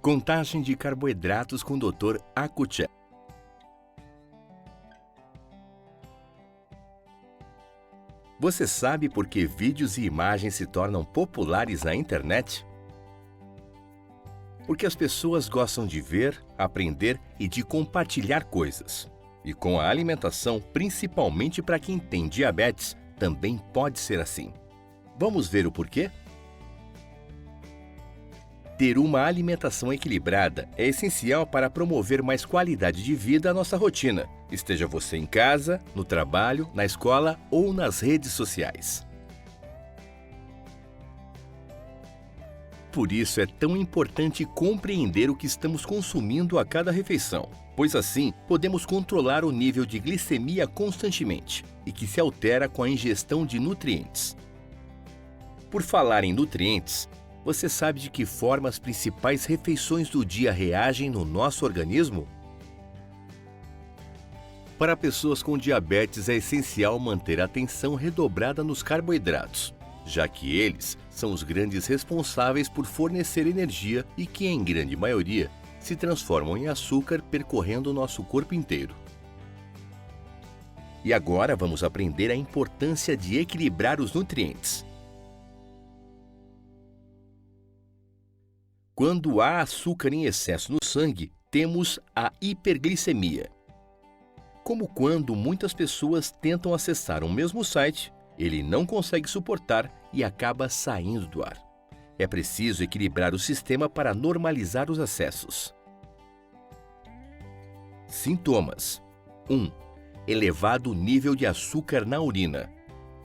Contagem de carboidratos com o Dr. Akuche. Você sabe por que vídeos e imagens se tornam populares na internet? Porque as pessoas gostam de ver, aprender e de compartilhar coisas. E com a alimentação, principalmente para quem tem diabetes, também pode ser assim. Vamos ver o porquê? Ter uma alimentação equilibrada é essencial para promover mais qualidade de vida à nossa rotina, esteja você em casa, no trabalho, na escola ou nas redes sociais. Por isso é tão importante compreender o que estamos consumindo a cada refeição, pois assim podemos controlar o nível de glicemia constantemente e que se altera com a ingestão de nutrientes. Por falar em nutrientes, você sabe de que forma as principais refeições do dia reagem no nosso organismo? Para pessoas com diabetes é essencial manter a atenção redobrada nos carboidratos, já que eles são os grandes responsáveis por fornecer energia e que, em grande maioria, se transformam em açúcar percorrendo o nosso corpo inteiro. E agora vamos aprender a importância de equilibrar os nutrientes. Quando há açúcar em excesso no sangue, temos a hiperglicemia. Como quando muitas pessoas tentam acessar um mesmo site, ele não consegue suportar e acaba saindo do ar. É preciso equilibrar o sistema para normalizar os acessos. Sintomas: 1. Elevado nível de açúcar na urina.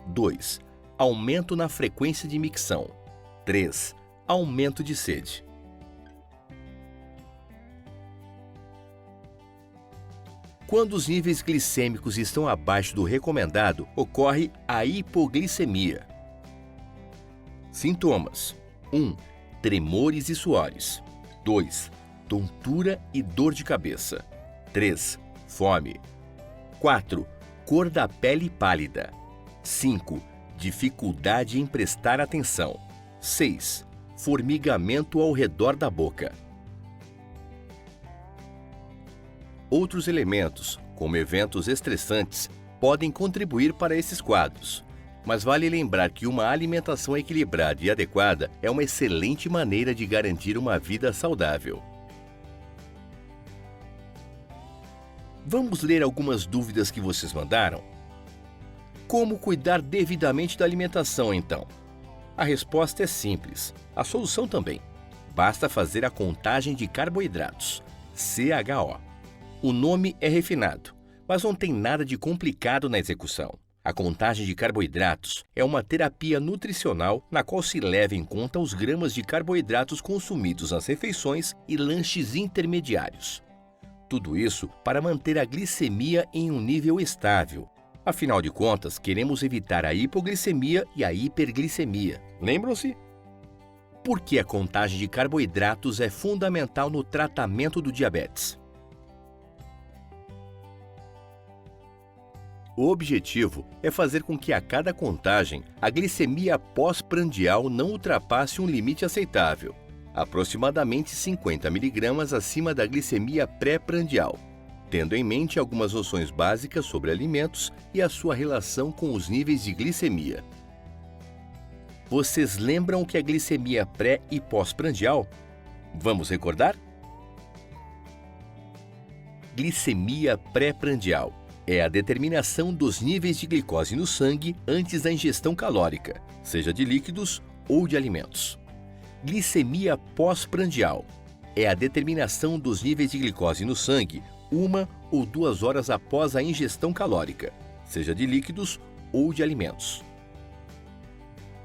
2. Aumento na frequência de micção. 3. Aumento de sede. Quando os níveis glicêmicos estão abaixo do recomendado, ocorre a hipoglicemia. Sintomas: 1. Tremores e suores. 2. Tontura e dor de cabeça. 3. Fome. 4. Cor da pele pálida. 5. Dificuldade em prestar atenção. 6. Formigamento ao redor da boca. Outros elementos, como eventos estressantes, podem contribuir para esses quadros. Mas vale lembrar que uma alimentação equilibrada e adequada é uma excelente maneira de garantir uma vida saudável. Vamos ler algumas dúvidas que vocês mandaram? Como cuidar devidamente da alimentação, então? A resposta é simples, a solução também. Basta fazer a contagem de carboidratos, CHO. O nome é refinado, mas não tem nada de complicado na execução. A contagem de carboidratos é uma terapia nutricional na qual se leva em conta os gramas de carboidratos consumidos nas refeições e lanches intermediários. Tudo isso para manter a glicemia em um nível estável. Afinal de contas, queremos evitar a hipoglicemia e a hiperglicemia. Lembram-se? Por que a contagem de carboidratos é fundamental no tratamento do diabetes? O objetivo é fazer com que a cada contagem a glicemia pós-prandial não ultrapasse um limite aceitável, aproximadamente 50 mg acima da glicemia pré-prandial, tendo em mente algumas noções básicas sobre alimentos e a sua relação com os níveis de glicemia. Vocês lembram o que é glicemia pré e pós-prandial? Vamos recordar? Glicemia pré-prandial é a determinação dos níveis de glicose no sangue antes da ingestão calórica, seja de líquidos ou de alimentos. Glicemia pós-prandial é a determinação dos níveis de glicose no sangue 1 ou 2 horas após a ingestão calórica, seja de líquidos ou de alimentos.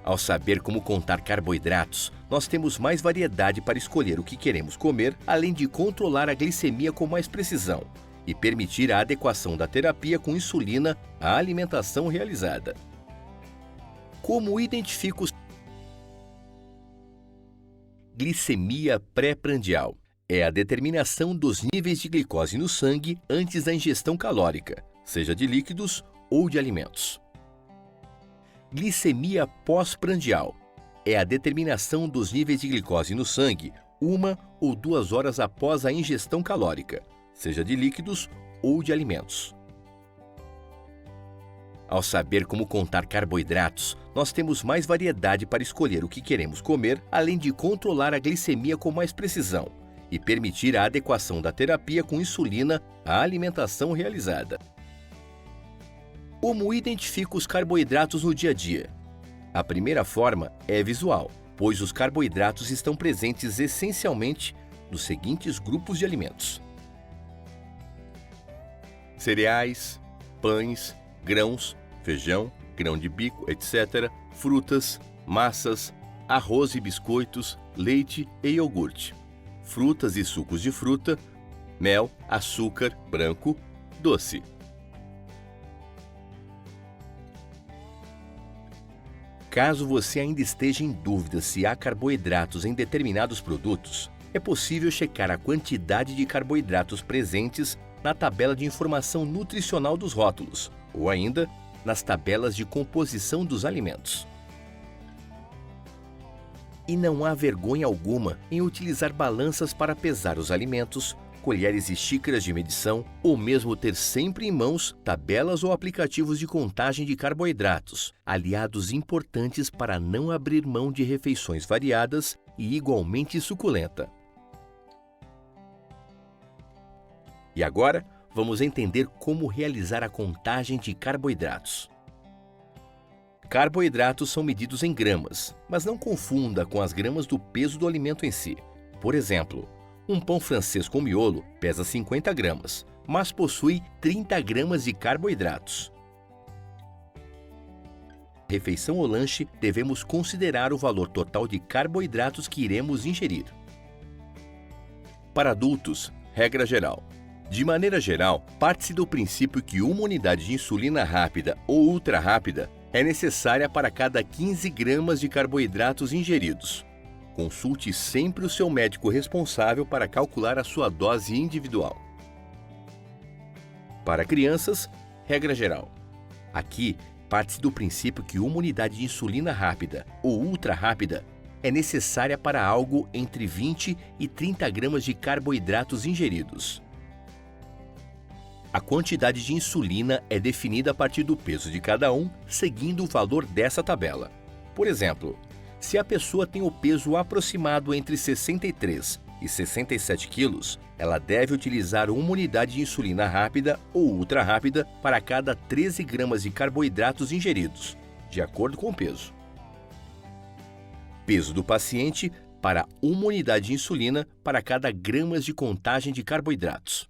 Ao saber como contar carboidratos, nós temos mais variedade para escolher o que queremos comer, além de controlar a glicemia com mais precisão e permitir a adequação da terapia com insulina à alimentação realizada. Como identifico glicemia pré-prandial? É a determinação dos níveis de glicose no sangue antes da ingestão calórica, seja de líquidos ou de alimentos. Glicemia pós-prandial é a determinação dos níveis de glicose no sangue 1 ou 2 horas após a ingestão calórica, seja de líquidos ou de alimentos. Ao saber como contar carboidratos, nós temos mais variedade para escolher o que queremos comer, além de controlar a glicemia com mais precisão e permitir a adequação da terapia com insulina à alimentação realizada. Como identifico os carboidratos no dia a dia? A primeira forma é visual, pois os carboidratos estão presentes essencialmente nos seguintes grupos de alimentos: cereais, pães, grãos, feijão, grão de bico, etc., frutas, massas, arroz e biscoitos, leite e iogurte, frutas e sucos de fruta, mel, açúcar branco, doce. Caso você ainda esteja em dúvida se há carboidratos em determinados produtos, é possível checar a quantidade de carboidratos presentes na tabela de informação nutricional dos rótulos, ou ainda nas tabelas de composição dos alimentos. E não há vergonha alguma em utilizar balanças para pesar os alimentos, colheres e xícaras de medição, ou mesmo ter sempre em mãos tabelas ou aplicativos de contagem de carboidratos, aliados importantes para não abrir mão de refeições variadas e igualmente suculenta. E agora, vamos entender como realizar a contagem de carboidratos. Carboidratos são medidos em gramas, mas não confunda com as gramas do peso do alimento em si. Por exemplo, um pão francês com miolo pesa 50 gramas, mas possui 30 gramas de carboidratos. Na refeição ou lanche, devemos considerar o valor total de carboidratos que iremos ingerir. Para adultos, regra geral. De maneira geral, parte-se do princípio que uma unidade de insulina rápida ou ultra rápida é necessária para cada 15 gramas de carboidratos ingeridos. Consulte sempre o seu médico responsável para calcular a sua dose individual. Para crianças, regra geral. Aqui, parte-se do princípio que uma unidade de insulina rápida ou ultra rápida é necessária para algo entre 20 e 30 gramas de carboidratos ingeridos. A quantidade de insulina é definida a partir do peso de cada um, seguindo o valor dessa tabela. Por exemplo, se a pessoa tem o peso aproximado entre 63 e 67 quilos, ela deve utilizar uma unidade de insulina rápida ou ultra rápida para cada 13 gramas de carboidratos ingeridos, de acordo com o peso. Peso do paciente para uma unidade de insulina para cada gramas de contagem de carboidratos.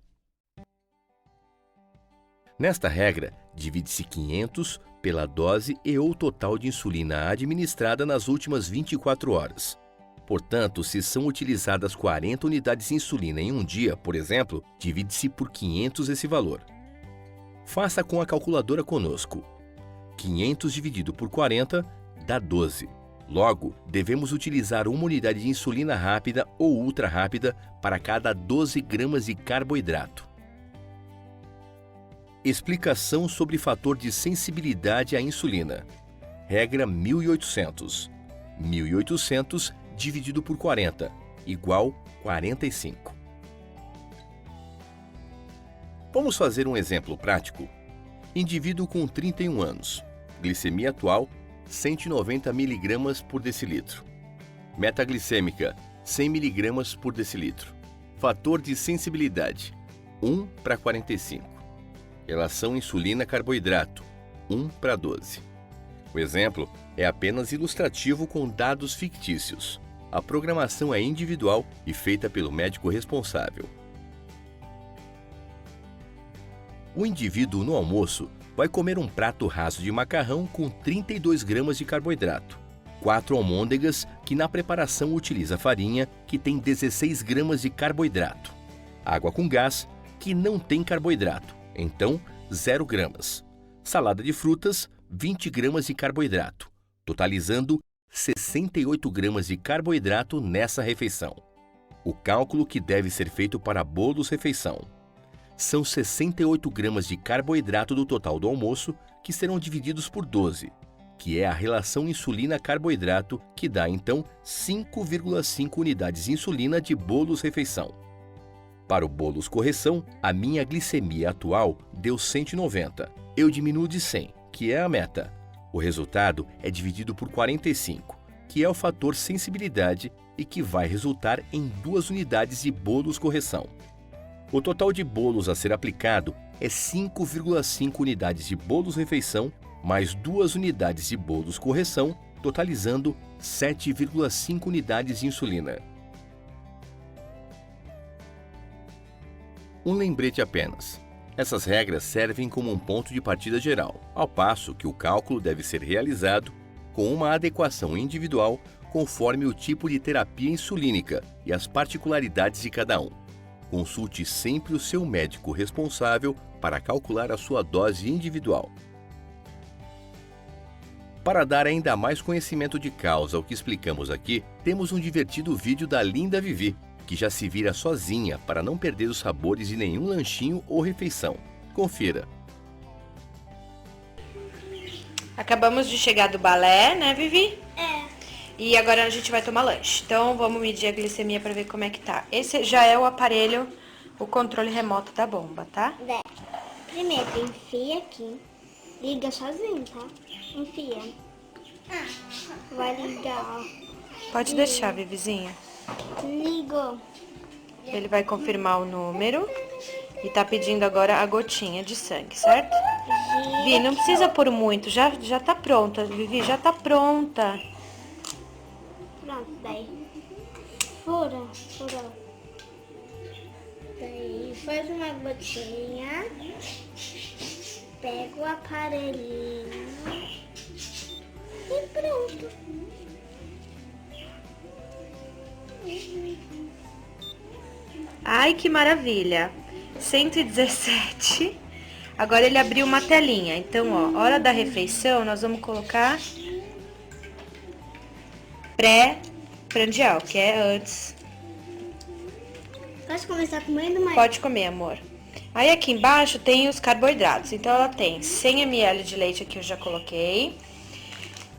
Nesta regra, divide-se 500 pela dose e ou total de insulina administrada nas últimas 24 horas. Portanto, se são utilizadas 40 unidades de insulina em um dia, por exemplo, divide-se por 500 esse valor. Faça com a calculadora conosco. 500 dividido por 40 dá 12. Logo, devemos utilizar uma unidade de insulina rápida ou ultra rápida para cada 12 gramas de carboidrato. Explicação sobre fator de sensibilidade à insulina. Regra 1800. 1800 dividido por 40, igual 45. Vamos fazer um exemplo prático? Indivíduo com 31 anos. Glicemia atual, 190 mg por decilitro. Metaglicêmica, 100 mg por decilitro. Fator de sensibilidade, 1:45. Relação insulina-carboidrato, 1:12. O exemplo é apenas ilustrativo com dados fictícios. A programação é individual e feita pelo médico responsável. O indivíduo no almoço vai comer um prato raso de macarrão com 32 gramas de carboidrato, 4 almôndegas que na preparação utiliza farinha que tem 16 gramas de carboidrato, água com gás que não tem carboidrato, então 0 gramas, salada de frutas, 20 gramas de carboidrato, totalizando 68 gramas de carboidrato nessa refeição. O cálculo que deve ser feito para bolos-refeição. São 68 gramas de carboidrato do total do almoço, que serão divididos por 12, que é a relação insulina-carboidrato, que dá então 5,5 unidades de insulina de bolos-refeição. Para o bolos-correção, a minha glicemia atual deu 190. Eu diminuo de 100, que é a meta. O resultado é dividido por 45, que é o fator sensibilidade e que vai resultar em 2 unidades de bolos-correção. O total de bolos a ser aplicado é 5,5 unidades de bolos-refeição mais 2 unidades de bolos-correção, totalizando 7,5 unidades de insulina. Um lembrete apenas. Essas regras servem como um ponto de partida geral, ao passo que o cálculo deve ser realizado com uma adequação individual conforme o tipo de terapia insulínica e as particularidades de cada um. Consulte sempre o seu médico responsável para calcular a sua dose individual. Para dar ainda mais conhecimento de causa ao que explicamos aqui, temos um divertido vídeo da linda Vivi, que já se vira sozinha para não perder os sabores de nenhum lanchinho ou refeição. Confira! Acabamos de chegar do balé, né, Vivi? É. E agora a gente vai tomar lanche. Então, vamos medir a glicemia para ver como é que tá. Esse já é o aparelho, o controle remoto da bomba, tá? Primeiro, enfia aqui. Liga sozinho, tá? Enfia. Vai ligar, ó. Pode deixar, Vivizinha. Ligou. Ele vai confirmar o número e tá pedindo agora a gotinha de sangue, certo? Vi, não precisa pôr muito, já tá pronta, Vivi, já tá pronta. Pronto, daí. Fura. Daí faz uma gotinha. Pega o aparelhinho. E pronto. Ai, que maravilha. 117. Agora ele abriu uma telinha. Então, ó, hora da refeição, nós vamos colocar pré-prandial, que é antes. Posso começar comendo, mãe? Pode comer, amor. Aí aqui embaixo tem os carboidratos. Então ela tem 100 ml de leite, aqui eu já coloquei.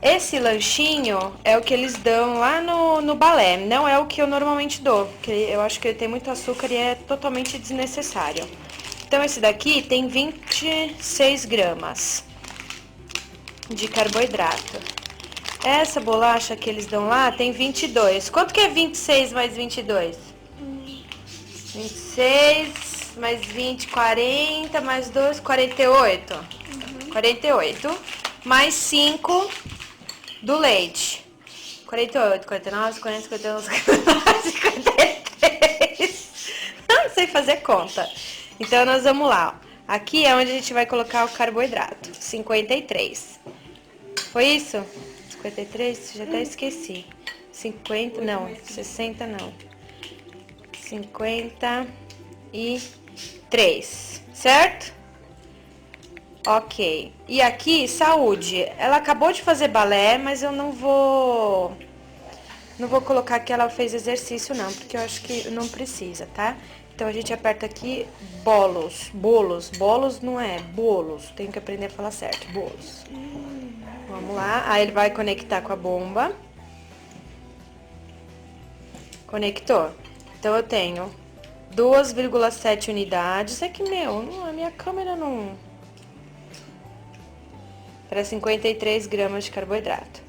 Esse lanchinho é o que eles dão lá no balé, não é o que eu normalmente dou, porque eu acho que ele tem muito açúcar e é totalmente desnecessário. Então esse daqui tem 26 gramas de carboidrato. Essa bolacha que eles dão lá tem 22. Quanto que é 26 mais 22? 26 mais 20, 40, mais 2, 48. 48, mais 5 do leite. 48, 49, 50, 51, 52, 53. Não sei fazer conta. Então, nós vamos lá. Ó. Aqui é onde a gente vai colocar o carboidrato. 53. Foi isso? 53? Já até esqueci. 50, não. 60, não. 53. Certo? Ok. E aqui, saúde. Ela acabou de fazer balé, mas eu não vou colocar que ela fez exercício, não, porque eu acho que não precisa, tá? Então, a gente aperta aqui bolos. Bolos não é bolos. Tenho que aprender a falar certo. Bolos. Vamos lá. Aí ele vai conectar com a bomba. Conectou. Então, eu tenho 2,7 unidades. É que, a minha câmera não... Para 53 gramas de carboidrato.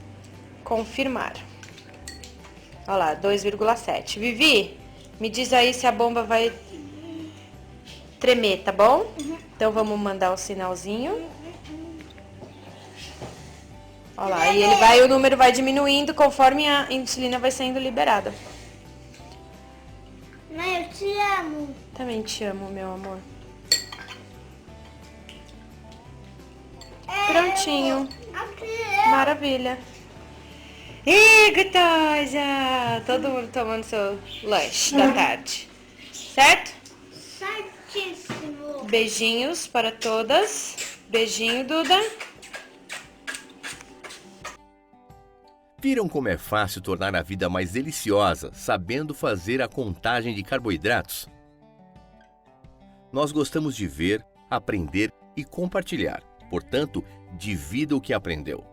Confirmar. Olha lá, 2,7. Vivi, me diz aí se a bomba vai tremer, tá bom? Então, vamos mandar o sinalzinho. Olha lá, e o número vai diminuindo conforme a insulina vai sendo liberada. Mãe, eu te amo. Também te amo, meu amor. Prontinho. Maravilha. Ih, gostosa! Todo mundo tomando seu lanche da tarde. Certo? Certíssimo. Beijinhos para todas. Beijinho, Duda. Viram como é fácil tornar a vida mais deliciosa, sabendo fazer a contagem de carboidratos? Nós gostamos de ver, aprender e compartilhar. Portanto, divida o que aprendeu.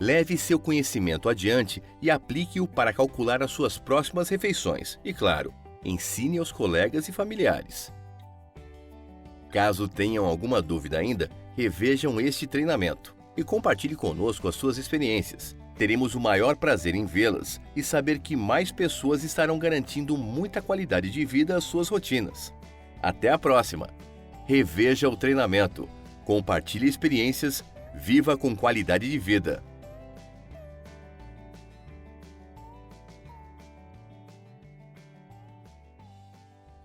Leve seu conhecimento adiante e aplique-o para calcular as suas próximas refeições. E, claro, ensine aos colegas e familiares. Caso tenham alguma dúvida ainda, revejam este treinamento e compartilhe conosco as suas experiências. Teremos o maior prazer em vê-las e saber que mais pessoas estarão garantindo muita qualidade de vida às suas rotinas. Até a próxima! Reveja o treinamento, compartilhe experiências, viva com qualidade de vida.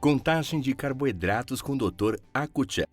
Contagem de carboidratos com o Dr. Akuchev.